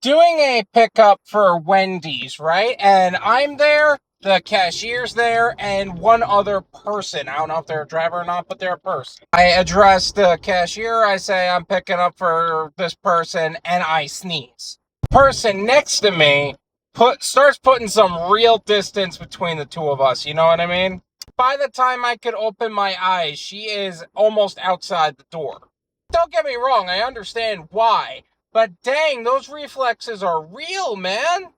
doing a pickup for Wendy's, right? And I'm there, the cashier's there, and one other person. I don't know if they're a driver or not, but they're a person. I address the cashier. I say I'm picking up for this person, and I sneeze. Person next to me starts putting some real distance between the two of us. You know what I mean? By the time I could open my eyes, she is almost outside the door. Don't get me wrong, I understand why. But dang, those reflexes are real, man.